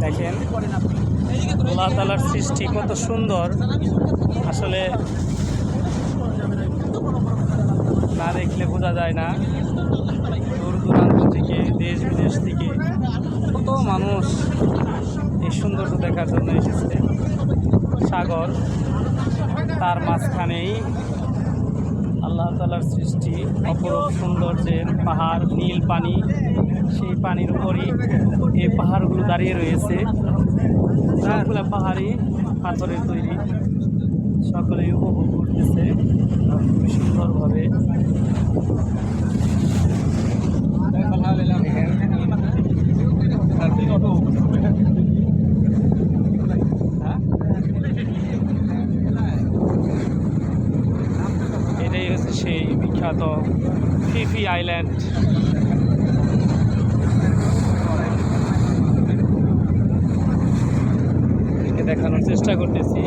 দেখেন আল্লাহ তাআলার সৃষ্টি কত সুন্দর। আসলে না দেখলে বোঝা যায় না। দূর দূরান্ত থেকে, দেশ বিদেশ থেকে কত মানুষ এই সৌন্দর্য দেখার জন্য এসেছে। সাগর, তার মাঝখানেই আল্লাহ তাআলার সৃষ্টি, অপরূপ সৌন্দর্যের পাহাড়, নীল পানি, সেই পানির উপরই এই পাহাড়গুলো দাঁড়িয়ে রয়েছে। সবগুলো পাহাড়ি পাথরের তৈরি, সকলেই উপভোগ করতেছে খুবই সুন্দরভাবে। এটাই হচ্ছে সেই বিখ্যাত ফি ফি আইল্যান্ড। দেখানোর চেষ্টা করতেছি।